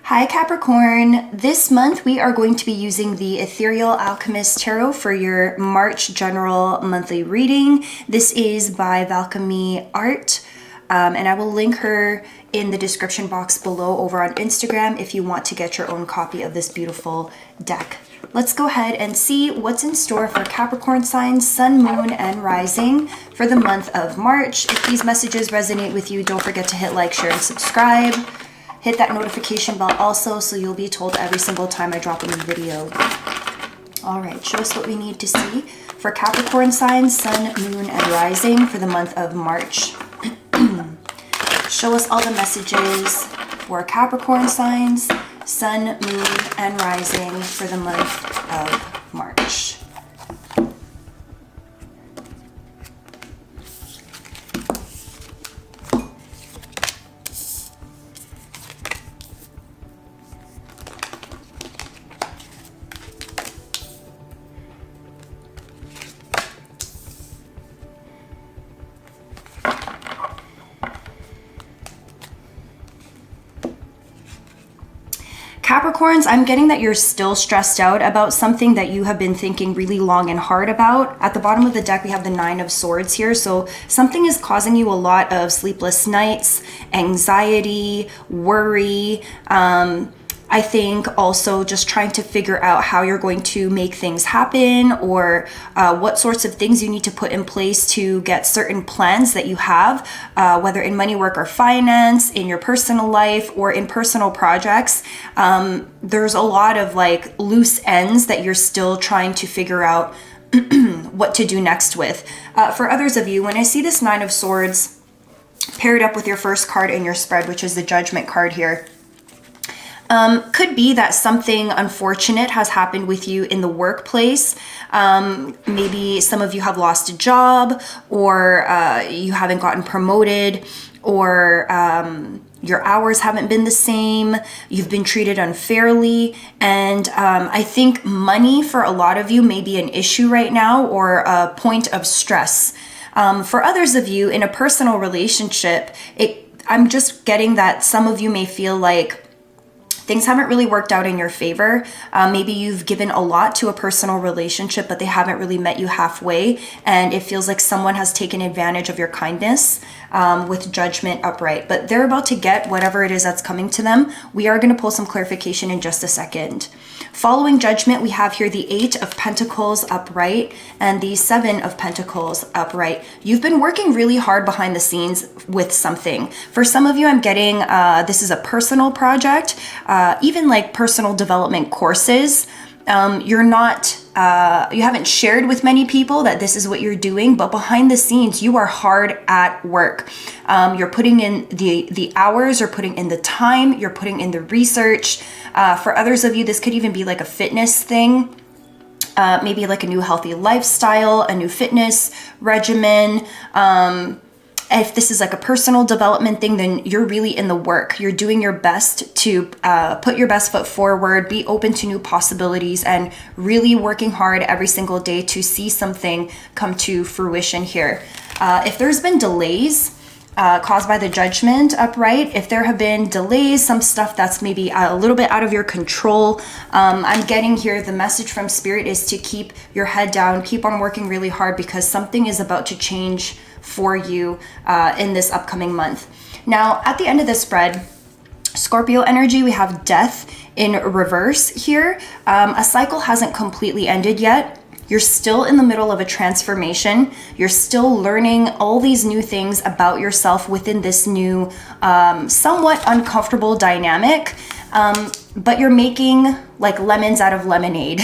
Hi Capricorn, this month we are going to be using the Ethereal Alchemist Tarot for your March general monthly reading. This is by Valkyrie Art, and I will link her in the description box below over on Instagram if you want to get your own copy of this beautiful deck. Let's go ahead and see what's in store for Capricorn signs, Sun, Moon, and Rising for the month of March. If these messages resonate with you, don't forget to hit like, share, and subscribe. Hit that notification bell also so you'll be told every single time I drop a new video. All right, show us what we need to see for Capricorn signs, Sun, Moon, and Rising for the month of March. Show us all the messages for Capricorn signs, Sun, Moon, and Rising for the month of March. Capricorns, I'm getting that you're still stressed out about something that you have been thinking really long and hard about. At the bottom of the deck, we have the Nine of Swords here. So something is causing you a lot of sleepless nights, anxiety, worry. I think also just trying to figure out how you're going to make things happen, or what sorts of things you need to put in place to get certain plans that you have, whether in money, work, or finance, in your personal life, or in personal projects. There's a lot of like loose ends that you're still trying to figure out what to do next with. For others of you, when I see this Nine of Swords paired up with your first card in your spread, which is the Judgment card here, could be that something unfortunate has happened with you in the workplace. Maybe some of you have lost a job, or you haven't gotten promoted, or your hours haven't been the same. You've been treated unfairly. And I think money for a lot of you may be an issue right now, or a point of stress. For others of you in a personal relationship, I'm just getting that some of you may feel like things haven't really worked out in your favor. Maybe you've given a lot to a personal relationship, but they haven't really met you halfway. And it feels like someone has taken advantage of your kindness with Judgment upright. But they're about to get whatever it is that's coming to them. We are going to pull some clarification in just a second. Following Judgment, we have here the Eight of Pentacles upright and the Seven of Pentacles upright. You've been working really hard behind the scenes with something. For some of you, I'm getting this is a personal project, even like personal development courses. You haven't shared with many people that this is what you're doing, but behind the scenes, you are hard at work. You're putting in the hours, you're putting in the time, you're putting in the research. For others of you, this could even be like a fitness thing. Maybe like a new healthy lifestyle, a new fitness regimen. If this is like a personal development thing, then you're really in the work. You're doing your best to put your best foot forward, be open to new possibilities, and really working hard every single day to see something come to fruition here. If there's been delays caused by the Judgment upright, if there have been delays, some stuff that's maybe a little bit out of your control, I'm getting here the message from Spirit is to keep your head down, keep on working really hard, because something is about to change for you in this upcoming month. Now, at the end of the spread, Scorpio energy, we have Death in reverse here. A cycle hasn't completely ended yet. You're still in the middle of a transformation. You're still learning all these new things about yourself within this new, somewhat uncomfortable dynamic. But you're making like lemons out of lemonade.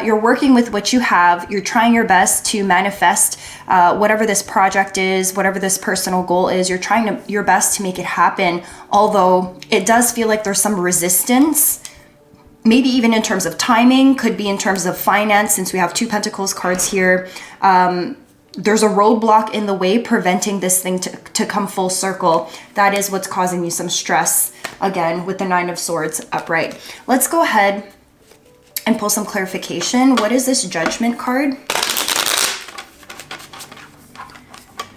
You're working with what you have. You're trying your best to manifest whatever this project is, whatever this personal goal is. You're trying your best to make it happen, although it does feel like there's some resistance. Maybe even in terms of timing, could be in terms of finance, since we have two Pentacles cards here. There's a roadblock in the way preventing this thing to come full circle. That is what's causing you some stress, again, with the Nine of Swords upright. Let's go ahead and pull some clarification. What is this Judgment card?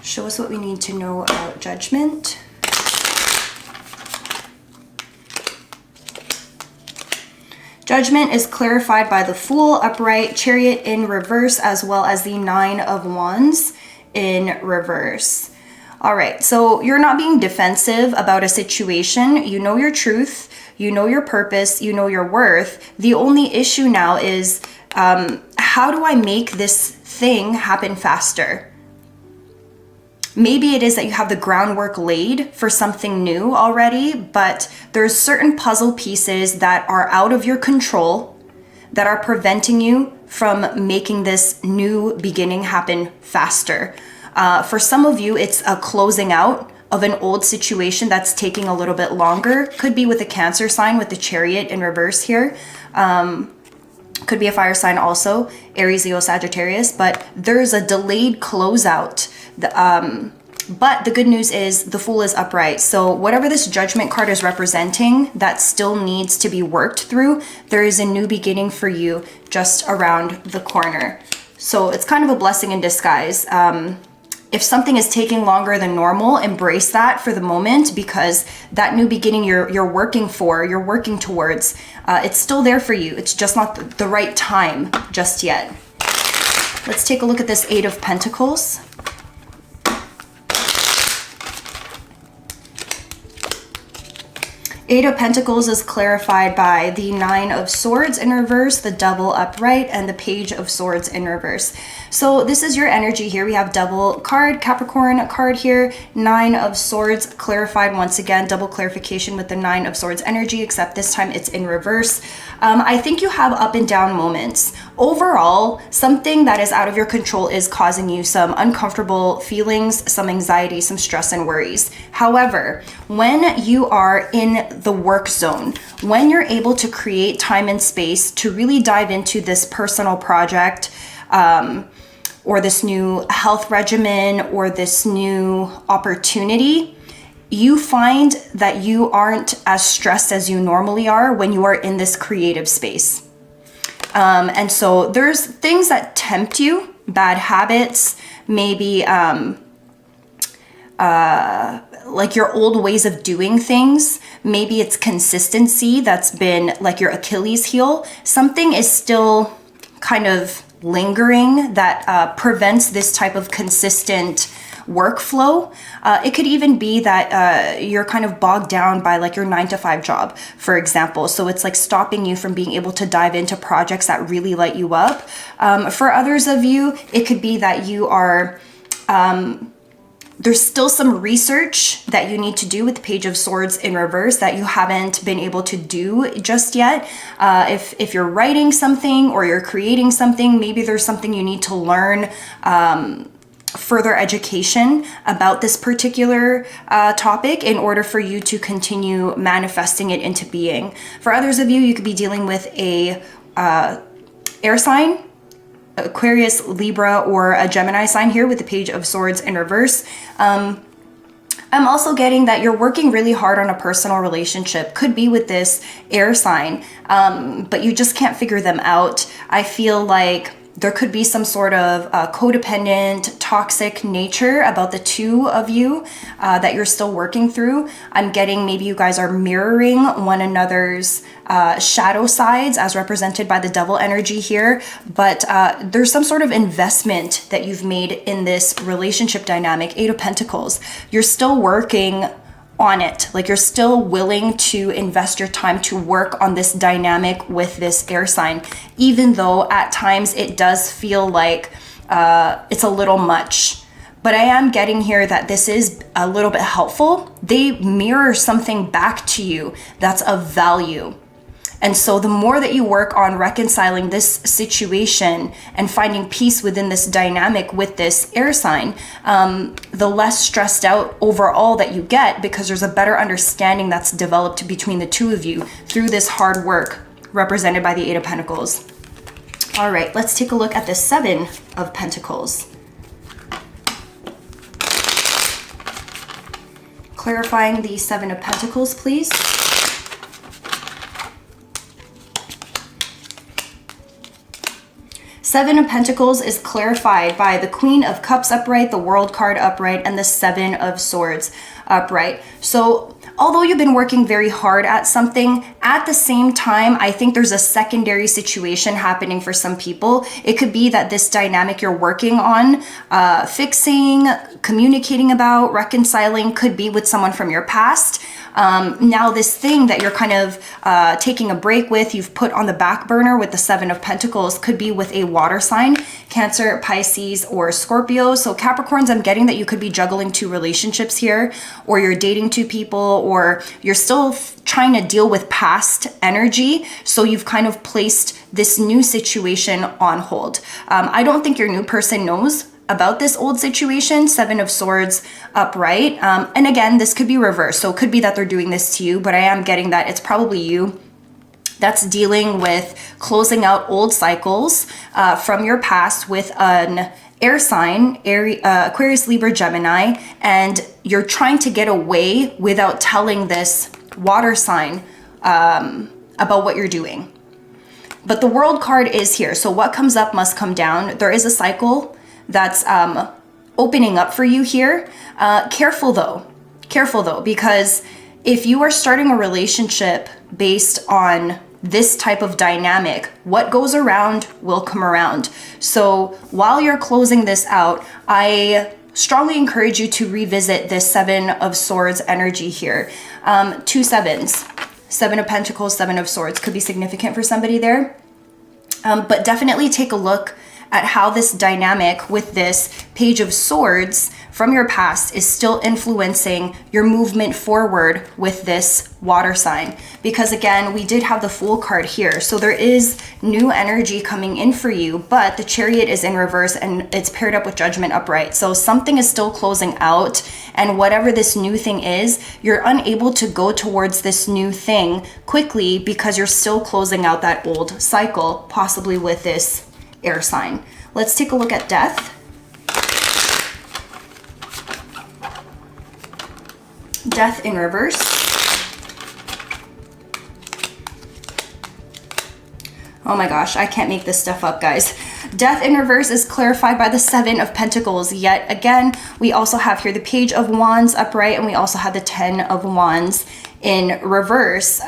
Show us what we need to know about Judgment. Judgment is clarified by the Fool upright, Chariot in reverse, as well as the Nine of Wands in reverse. All right, so you're not being defensive about a situation. You know your truth, you know your purpose, you know your worth. The only issue now is how do I make this thing happen faster? Maybe it is that you have the groundwork laid for something new already, but there's certain puzzle pieces that are out of your control that are preventing you from making this new beginning happen faster. For some of you, it's a closing out of an old situation that's taking a little bit longer. Could be with a Cancer sign with the Chariot in reverse here. Could be a fire sign also, Aries, Leo, Sagittarius, but there's a delayed closeout. But the good news is the Fool is upright. So whatever this Judgment card is representing that still needs to be worked through, there is a new beginning for you just around the corner. So it's kind of a blessing in disguise. If something is taking longer than normal, embrace that for the moment, because that new beginning you're working for, you're working towards, it's still there for you. It's just not the right time just yet. Let's take a look at this Eight of Pentacles. Eight of Pentacles is clarified by the Nine of Swords in reverse, the Double upright, and the Page of Swords in reverse. So this is your energy here. We have Double card, Capricorn card here, Nine of Swords clarified once again, double clarification with the Nine of Swords energy, except this time it's in reverse. I think you have up and down moments. Overall, something that is out of your control is causing you some uncomfortable feelings, some anxiety, some stress and worries. However, when you are in the work zone, when you're able to create time and space to really dive into this personal project, or this new health regimen, or this new opportunity, you find that you aren't as stressed as you normally are when you are in this creative space. And so there's things that tempt you, bad habits, maybe like your old ways of doing things. Maybe it's consistency that's been like your Achilles heel. Something is still kind of lingering that prevents this type of consistent workflow. It could even be that you're kind of bogged down by like your 9-to-5 job, for example. So it's like stopping you from being able to dive into projects that really light you up. For others of you, it could be that you are there's still some research that you need to do with the Page of Swords in reverse that you haven't been able to do just yet. If you're writing something or you're creating something, maybe there's something you need to learn, further education about this particular topic in order for you to continue manifesting it into being. For others of you, you could be dealing with a air sign, Aquarius, Libra, or a Gemini sign here with the Page of Swords in reverse. I'm also getting that you're working really hard on a personal relationship. Could be with this air sign, but you just can't figure them out. I feel like there could be some sort of codependent, toxic nature about the two of you that you're still working through. I'm getting maybe you guys are mirroring one another's shadow sides as represented by the Devil energy here, but there's some sort of investment that you've made in this relationship dynamic. Eight of Pentacles. You're still working on it. Like you're still willing to invest your time to work on this dynamic with this air sign, even though at times it does feel like it's a little much. But I am getting here that this is a little bit helpful. They mirror something back to you that's of value. And so the more that you work on reconciling this situation and finding peace within this dynamic with this air sign, the less stressed out overall that you get, because there's a better understanding that's developed between the two of you through this hard work represented by the Eight of Pentacles. All right, let's take a look at the Seven of Pentacles. Clarifying the Seven of Pentacles, please. Seven of Pentacles is clarified by the Queen of Cups upright, the World card upright, and the Seven of Swords upright. So although you've been working very hard at something, at the same time, I think there's a secondary situation happening for some people. It could be that this dynamic you're working on, fixing, communicating about, reconciling, could be with someone from your past. Now this thing that you're kind of taking a break with, you've put on the back burner with the Seven of Pentacles, could be with a water sign, Cancer, Pisces, or Scorpio. So Capricorns, I'm getting that you could be juggling two relationships here, or you're dating two people, or you're still trying to deal with past energy. So you've kind of placed this new situation on hold. I don't think your new person knows about this old situation. Seven of Swords upright. And again, this could be reversed. So it could be that they're doing this to you, but I am getting that it's probably you that's dealing with closing out old cycles from your past with an air sign, Aquarius, Libra, Gemini, and you're trying to get away without telling this water sign about what you're doing. But the World card is here. So what comes up must come down. There is a cycle that's opening up for you here. Careful though, because if you are starting a relationship based on this type of dynamic, what goes around will come around. So while you're closing this out, I strongly encourage you to revisit this Seven of Swords energy here. Two sevens, Seven of Pentacles, Seven of Swords could be significant for somebody there. But definitely take a look at how this dynamic with this Page of Swords from your past is still influencing your movement forward with this water sign. Because again, we did have the Fool card here. So there is new energy coming in for you, but the Chariot is in reverse and it's paired up with Judgment upright. So something is still closing out, and whatever this new thing is, you're unable to go towards this new thing quickly because you're still closing out that old cycle, possibly with this air sign. Let's take a look at Death. Death in reverse. Oh my gosh, I can't make this stuff up, guys. Death in reverse is clarified by the Seven of Pentacles. Yet again, we also have here the Page of Wands upright, and we also have the Ten of Wands in reverse.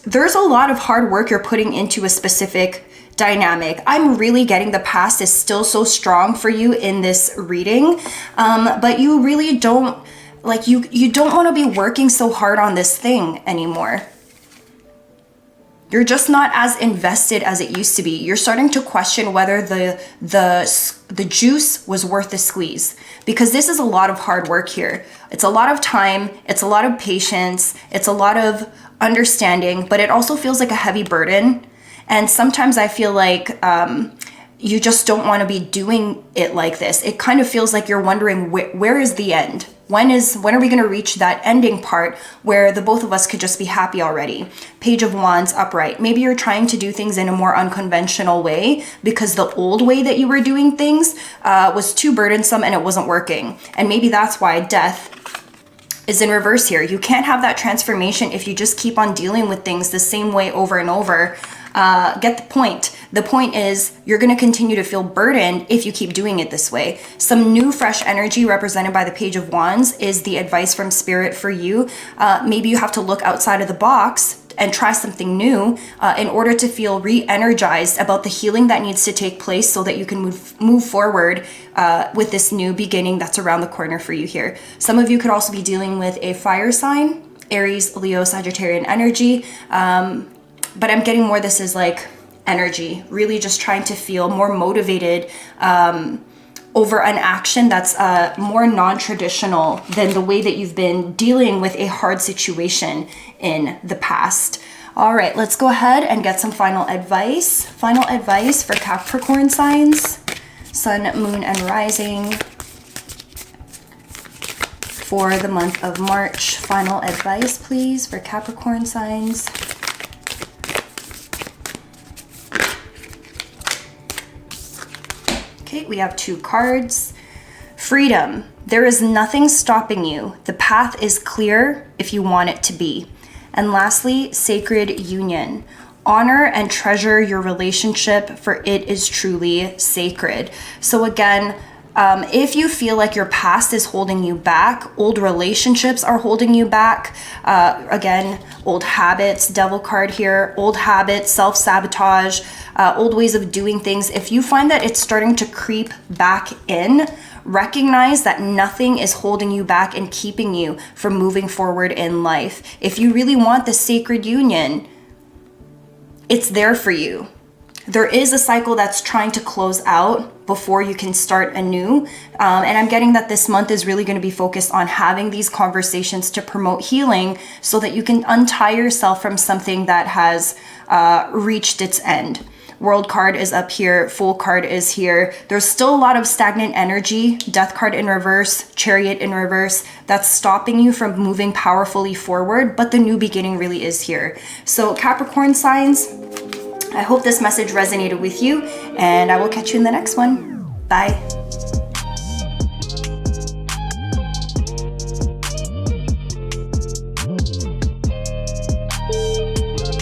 There's a lot of hard work you're putting into a specific dynamic. I'm really getting the past is still so strong for you in this reading, but you really don't, like, you don't want to be working so hard on this thing anymore. You're just not as invested as it used to be. You're starting to question whether the juice was worth the squeeze, because this is a lot of hard work here. It's a lot of time, it's a lot of patience, it's a lot of understanding, but it also feels like a heavy burden. And sometimes I feel like you just don't want to be doing it like this. It kind of feels like you're wondering, where is the end? When are we going to reach that ending part where the both of us could just be happy already? Page of Wands upright. Maybe you're trying to do things in a more unconventional way because the old way that you were doing things was too burdensome and it wasn't working. And maybe that's why Death is in reverse here. You can't have that transformation if you just keep on dealing with things the same way over and over. Get the point. The point is you're going to continue to feel burdened if you keep doing it this way. Some new fresh energy represented by the Page of Wands is the advice from Spirit for you. Maybe you have to look outside of the box and try something new in order to feel re-energized about the healing that needs to take place so that you can move forward with this new beginning that's around the corner for you here. Some of you could also be dealing with a fire sign, Aries, Leo, Sagittarian energy. But I'm getting more, this is like energy, really just trying to feel more motivated over an action that's more non-traditional than the way that you've been dealing with a hard situation in the past. All right, let's go ahead and get some final advice. Final advice for Capricorn signs, Sun, Moon, and Rising for the month of March. Final advice, please, for Capricorn signs. Okay, we have two cards. Freedom. There is nothing stopping you. The path is clear if you want it to be. And lastly, sacred union. Honor and treasure your relationship, for it is truly sacred. So again, If you feel like your past is holding you back, old relationships are holding you back, again, old habits, devil card here, old habits, self-sabotage, old ways of doing things. If you find that it's starting to creep back in, recognize that nothing is holding you back and keeping you from moving forward in life. If you really want the sacred union, it's there for you. There is a cycle that's trying to close out before you can start anew. And I'm getting that this month is really going to be focused on having these conversations to promote healing so that you can untie yourself from something that has reached its end. World card is up here, Fool card is here. There's still a lot of stagnant energy, Death card in reverse, Chariot in reverse, that's stopping you from moving powerfully forward, but the new beginning really is here. So Capricorn signs, I hope this message resonated with you, and I will catch you in the next one. Bye.